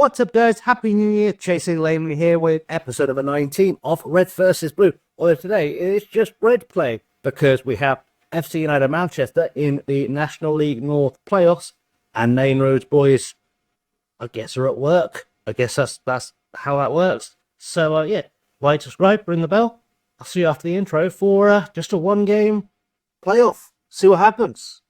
What's up, guys? Happy New Year. Chasing Laney here with episode number 19 of Red vs Blue. Although today it's just Red playing because we have FC United Manchester in the National League North playoffs, and Maine Road's boys, I guess, are at work. I guess that's how that works. So yeah, like, subscribe, ring the bell. I'll see you after the intro for just a one-game playoff. See what happens.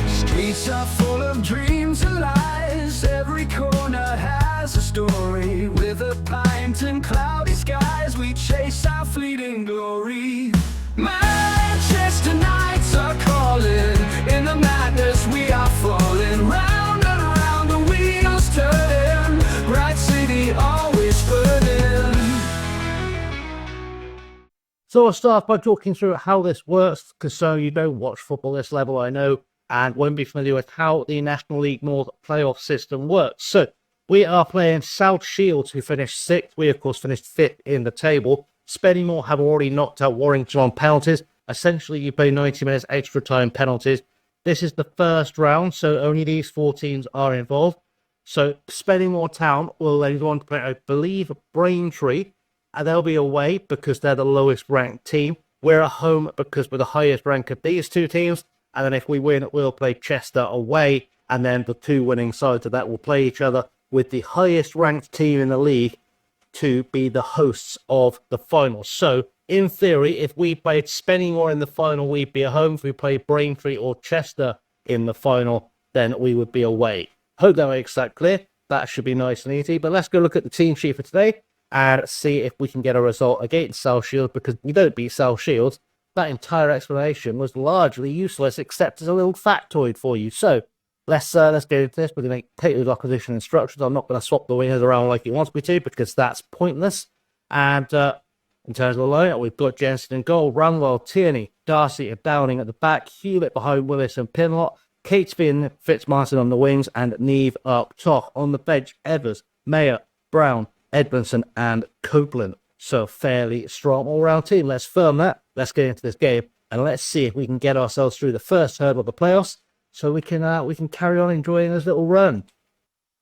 Streets are full of dreams and lies. Every corner has a story. With a pint and cloudy skies, we chase our fleeting glory. Manchester Knights are calling. In the madness we are falling. Round and round the wheels turning. Bright city always burning. So I'll start by talking through how this works, because so you don't watch football this level, I know, and won't be familiar with how the National League North playoff system works. So we are playing South Shields, who finished 6th. We, of course, finished 5th in the table. Spennymoor have already knocked out Warrington on penalties. Essentially, you play 90 minutes extra time penalties. This is the first round, so only these 4 teams are involved. So Spennymoor Town will then go on to play, I believe, Braintree, and they'll be away because they're the lowest ranked team. We're at home because we're the highest ranked of these 2 teams. And then if we win, we'll play Chester away. And then the 2 winning sides of that will play each other, with the highest ranked team in the league to be the hosts of the final. So, in theory, if we played Spennymoor in the final, we'd be at home. If we played Braintree or Chester in the final, then we would be away. Hope that makes that clear. That should be nice and easy. But let's go look at the team sheet for today and see if we can get a result against South Shields, because we don't beat South Shields. That entire explanation was largely useless, except as a little factoid for you. So let's get into this. We're going to take those opposition instructions. I'm not going to swap the wingers around like he wants me to, because that's pointless. And in terms of the lineup, we've got Jensen in goal, Runwell, Tierney, Darcy and Downing at the back, Hewlett behind Willis and Pinlot, Catesby and Fitzmartin on the wings, and Neve up top. On the bench, Evers, Mayer, Brown, Edmondson and Copeland. So fairly strong all-round team. Let's firm that. Let's get into this game and let's see if we can get ourselves through the first hurdle of the playoffs, so we can carry on enjoying this little run.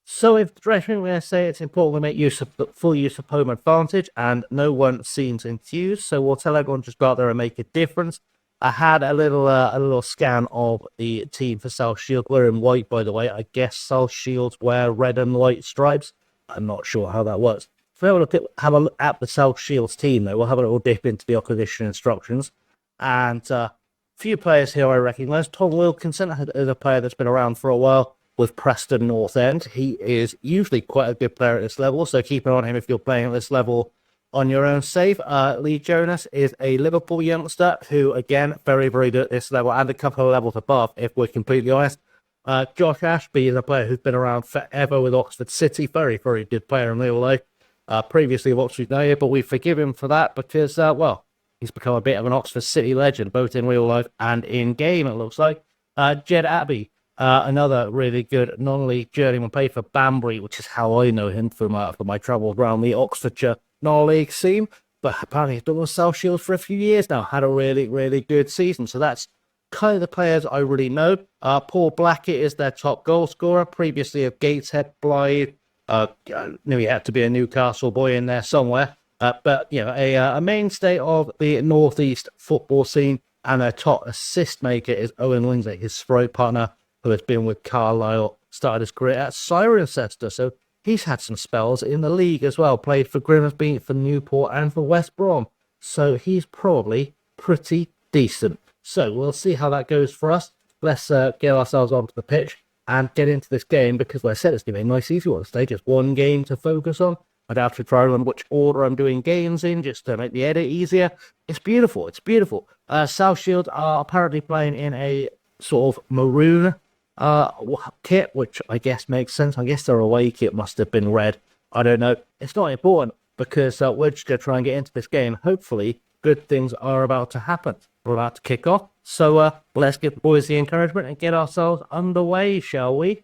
So if dressing, we're going to say it's important to make use of full use of home advantage, and no one seems enthused. So we'll tell everyone to just go out there and make a difference. I had a little scan of the team for South Shields. We're in white, by the way. I guess South Shields wear red and white stripes. I'm not sure how that works. If we have a look at the South Shields team, though, we'll have a little dip into the opposition instructions. And a few players here I recognise. Tom Wilkinson is a player that's been around for a while with Preston North End. He is usually quite a good player at this level, so keep an eye on him if you're playing at this level on your own save. Lee Jonas is a Liverpool youngster who, again, very, very good at this level and a couple of levels above, if we're completely honest. Josh Ashby is a player who's been around forever with Oxford City. Very, very good player in real life. Previously of Oxford United, but we forgive him for that because, well, he's become a bit of an Oxford City legend, both in real life and in game, it looks like. Jed Abbey, another really good non-league journeyman, played for Banbury, which is how I know him from my travels around the Oxfordshire non-league scene. But apparently he's been with South Shields for a few years now, had a really, really good season. So that's kind of the players I really know. Paul Blackett is their top goal scorer, previously of Gateshead, Blythe. Knew he had to be a Newcastle boy in there somewhere. But, you know, a mainstay of the northeast football scene, and their top assist maker is Owen Lindsay, his throw partner, who has been with Carlisle, started his career at Cirencester. So he's had some spells in the league as well, played for Grimsby, for Newport and for West Brom. So he's probably pretty decent. So we'll see how that goes for us. Let's get ourselves onto the pitch and get into this game, because, like I said, it's going to be a nice, easy one today. Just one game to focus on. I'd have to try to remember which order I'm doing games in, just to make the edit easier. It's beautiful. It's beautiful. South Shields are apparently playing in a sort of maroon kit, which I guess makes sense. I guess their away kit must have been red. I don't know. It's not important, because we're just going to try and get into this game. Hopefully, good things are about to happen. We're about to kick off. So let's give the boys the encouragement and get ourselves underway, shall we?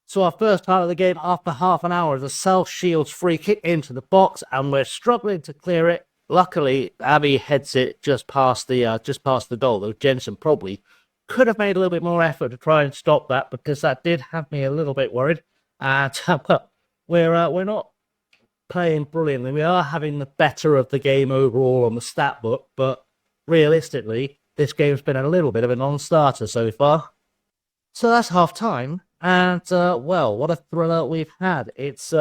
So our first part of the game, after half an hour, is a South Shields free kick into the box, and we're struggling to clear it. Luckily, Abbey heads it just past the goal, though Jensen probably could have made a little bit more effort to try and stop that, because that did have me a little bit worried. And well, we're not playing brilliantly. We are having the better of the game overall on the stat book, but realistically, this game's been a little bit of a non-starter so far. So that's half time, and well, what a thriller we've had. It's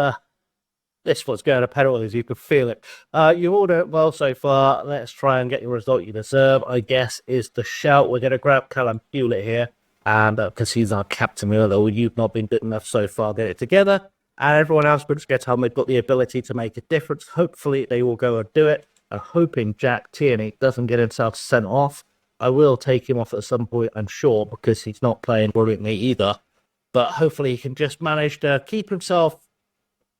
this one's going to penalties, you can feel it. You all done well so far. Let's try and get your result you deserve, I guess, is the shout. We're going to grab Callum Hewlett here, and because he's our captain, although you've not been good enough so far, get it together. And everyone else will just get home. They've got the ability to make a difference. Hopefully, they will go and do it. I'm hoping Jack Tierney doesn't get himself sent off. I will take him off at some point, I'm sure, because he's not playing brilliantly either. But hopefully, he can just manage to keep himself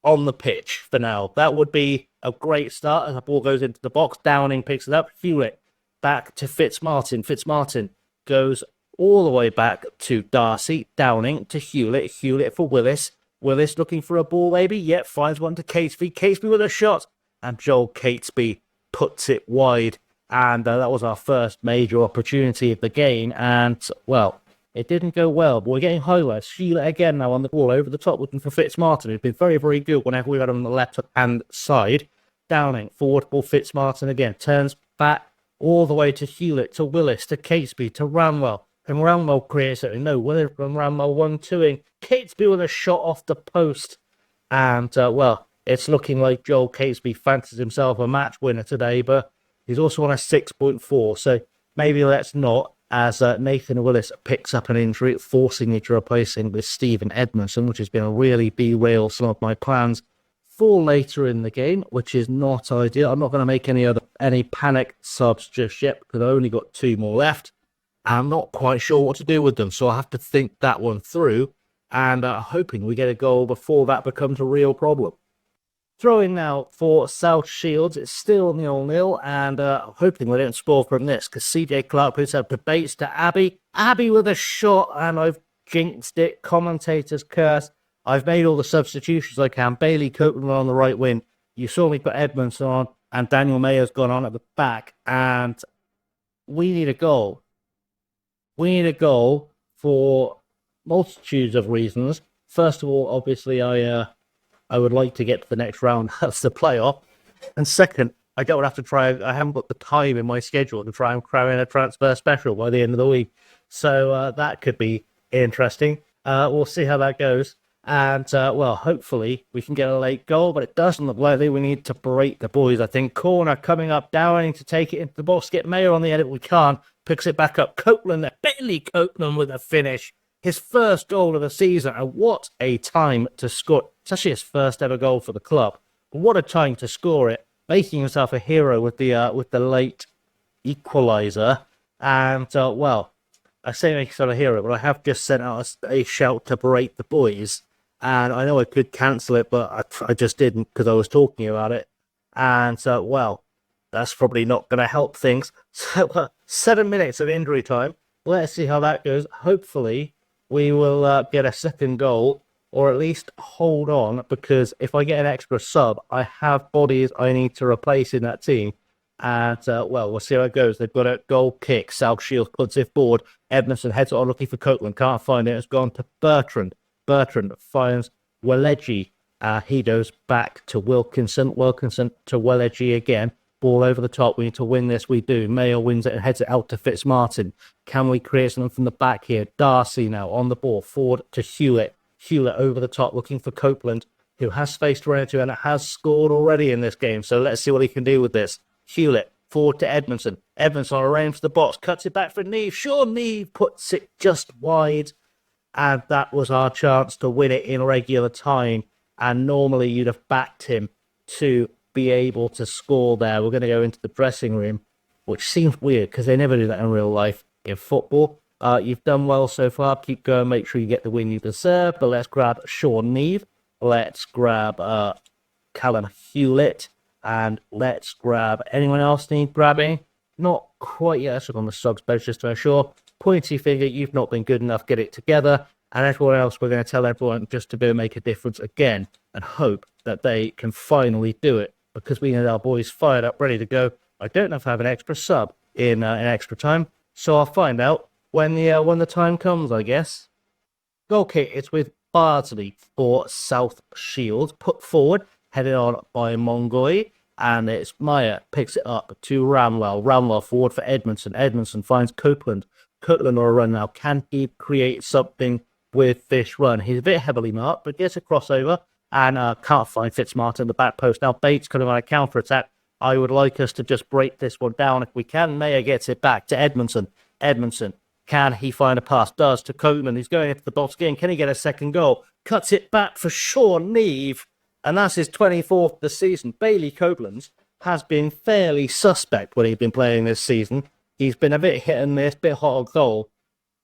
on the pitch for now. That would be a great start as the ball goes into the box. Downing picks it up. Hewlett back to Fitzmartin. Fitzmartin goes all the way back to Darcy. Downing to Hewlett. Hewlett for Willis. Willis looking for a ball, maybe. Yep, finds one to Catesby. Catesby with a shot. And Joel Catesby puts it wide. And that was our first major opportunity of the game. And, well, it didn't go well. But we're getting highlights. Sheila again now on the ball over the top looking for Fitzmartin, who's been very, very good whenever we've had him on the left-hand side. Downing, forward ball, Fitzmartin again. Turns back all the way to Hewlett, to Willis, to Catesby, to Ramwell. And Ramwell creates it. No, Willis and Ramwell 1-2ing. Catesby with a shot off the post. And, well, it's looking like Joel Catesby fancies himself a match winner today, but he's also on a 6.4. So maybe let's not, as Nathan Willis picks up an injury, forcing me to replace him with Stephen Edmondson, which has been a really derail some of my plans for later in the game, which is not ideal. I'm not going to make any panic subs just yet, because I've only got 2 more left. I'm not quite sure what to do with them, so I'll have to think that one through, and hoping we get a goal before that becomes a real problem. Throwing now for South Shields. It's still 0-0, and hoping we don't score from this, because CJ Clark puts up debates to Abbey. Abbey with a shot, and I've jinxed it. Commentator's curse. I've made all the substitutions I can. Bailey Copeland on the right wing. You saw me put Edmondson on, and Daniel Mayer's gone on at the back, and we need a goal. We need a goal for multitudes of reasons. First of all, obviously, I would like to get to the next round as the playoff. And second, I don't have to try. I haven't got the time in my schedule to try and cram in a transfer special by the end of the week. So that could be interesting. We'll see how that goes. And, well, hopefully we can get a late goal, but it doesn't look likely. We need to break the boys, I think. Corner coming up, Downing to take it into the box, get Mayer on the edit. We can't. Picks it back up. Copeland there. Bailey Copeland with a finish. His first goal of the season, and what a time to score. It's actually his first ever goal for the club. But what a time to score it, making himself a hero with the late equaliser. And, well, I say make himself a hero, but I have just sent out a shout to berate the boys. And I know I could cancel it, but I just didn't because I was talking about it. And, well, that's probably not going to help things. So, 7 minutes of injury time. Let's see how that goes. Hopefully, we will get a second goal, or at least hold on, because if I get an extra sub, I have bodies I need to replace in that team. And, well, we'll see how it goes. They've got a goal kick. South Shields puts it forward. Edmondson heads it on looking for Copeland. Can't find it. It's gone to Bertrand. Bertrand finds Weleji. He goes back to Wilkinson. Wilkinson to Weleji again. Ball over the top. We need to win this. We do. Mayo wins it and heads it out to Fitzmartin. Can we create something from the back here? Darcy now on the ball. Forward to Hewlett. Hewlett over the top looking for Copeland, who has faced Renato and has scored already in this game. So let's see what he can do with this. Hewlett forward to Edmondson. Edmondson arranged the box. Cuts it back for Neve. Sure, Neve puts it just wide. And that was our chance to win it in regular time. And normally you'd have backed him to be able to score there. We're going to go into the dressing room, which seems weird because they never do that in real life in football. You've done well so far. Keep going. Make sure you get the win you deserve. But let's grab Sean Neve. Let's grab Callum Hewlett. And let's grab anyone else need grabbing. Not quite yet. Let's look on the subs bench just to make sure. Pointy finger, you've not been good enough. Get it together. And everyone else, we're going to tell everyone just to be make a difference again and hope that they can finally do it, because we need our boys fired up, ready to go. I don't know if I have an extra sub in extra time, so I'll find out when the time comes, I guess. Goal kick, it's with Bardsley for South Shields. Put forward, headed on by Mongoy. And it's Meyer picks it up to Ramwell. Ramwell forward for Edmondson. Edmondson finds Copeland. Copeland on a run now. Can he create something with this run? He's a bit heavily marked, but gets a crossover and can't find Fitzmartin in the back post. Now Bates could have on a counter attack. I would like us to just break this one down if we can. Mayer gets it back to Edmondson. Edmondson, can he find a pass? Does to Copeland. He's going into the box again. Can he get a second goal? Cuts it back for Sean Neve. And that's his 24th of the season. Bailey Copeland has been fairly suspect when he's been playing this season. He's been a bit hit and miss, bit hot on goal.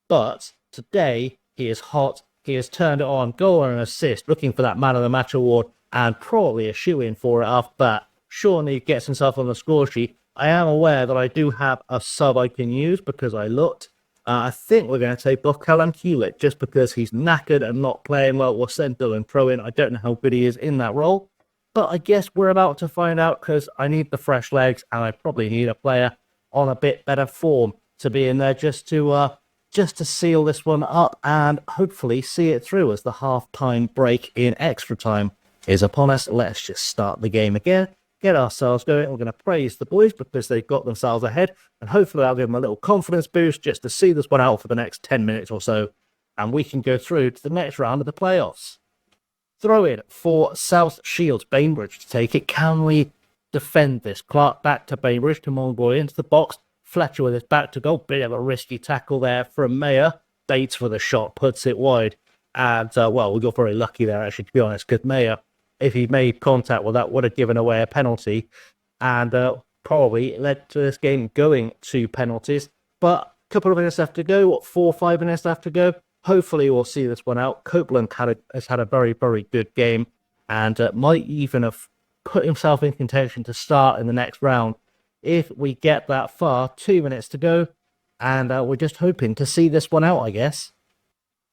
But today, he is hot. He has turned it on. Goal and an assist, looking for that man of the match award, and probably a shoe-in for it after that. Sean Neve gets himself on the score sheet. I am aware that I do have a sub I can use because I looked. I think we're going to take off Callum Hewlett just because he's knackered and not playing well. We'll send Dylan Pro in. I don't know how good he is in that role. But I guess we're about to find out because I need the fresh legs and I probably need a player on a bit better form to be in there just to seal this one up and hopefully see it through as the half-time break in extra time is upon us. Let's just start the game again. Get ourselves going. We're going to praise the boys because they've got themselves ahead, and hopefully I'll give them a little confidence boost just to see this one out for the next 10 minutes or so, and we can go through to the next round of the playoffs. Throw in for South Shields. Bainbridge to take it. Can we defend this? Clark back to Bainbridge, to Monboy into the box. Fletcher with his back to goal. Bit of a risky tackle there from Mayer. Bates for the shot, puts it wide. And, well, we got very lucky there, actually, to be honest, because Mayer, if he made contact, well, that would have given away a penalty and probably led to this game going to penalties. But a couple of minutes left to go, 4 or 5 minutes left to go. Hopefully we'll see this one out. Copeland has had a very, very good game and might even have put himself in contention to start in the next round if we get that far. 2 minutes to go, and we're just hoping to see this one out, I guess.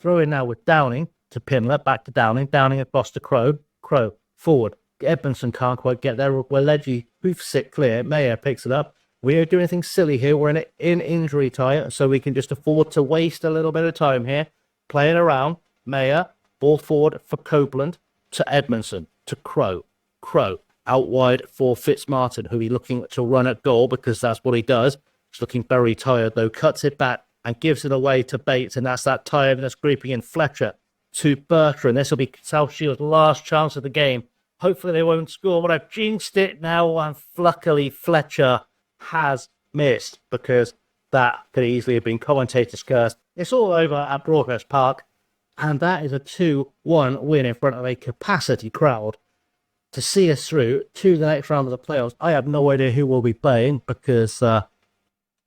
Throw in now with Downing to Pimler, back to Downing. Downing across to Crow. Crow forward. Edmondson can't quite get there. Leggy hoofs it clear. Mayer picks it up. We don't do anything silly here. We're in injury time, so we can just afford to waste a little bit of time here. Playing around. Mayer, ball forward for Copeland to Edmondson to Crow. Crow out wide for Fitzmartin, who he's looking to run at goal because that's what he does. He's looking very tired though. Cuts it back and gives it away to Bates, and that's that tiredness creeping in. Fletcher to Bertrand. This will be South Shields' last chance of the game. Hopefully they won't score, but I've jinxed it now, and luckily Fletcher has missed because that could easily have been commentator's curse. It's all over at Broadhurst Park, and that is a 2-1 win in front of a capacity crowd to see us through to the next round of the playoffs. I have no idea who will be playing because I'm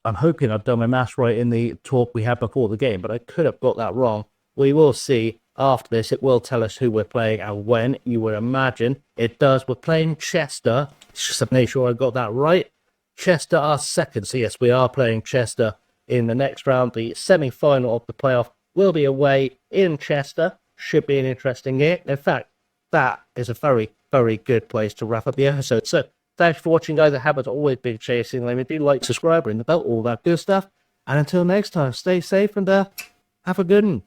hoping I've done my maths right in the talk we had before the game, but I could have got that wrong. We will see. After this, it will tell us who we're playing and when, you would imagine. It does. We're playing Chester. Just to make sure I got that right. Chester are second. So, yes, we are playing Chester in the next round. The semi-final of the playoff will be away in Chester. Should be an interesting game. In fact, that is a very, very good place to wrap up the episode. So, thanks for watching, guys. I haven't always been chasing. Let me do like, subscribe, ring the bell, all that good stuff. And until next time, stay safe and have a good one.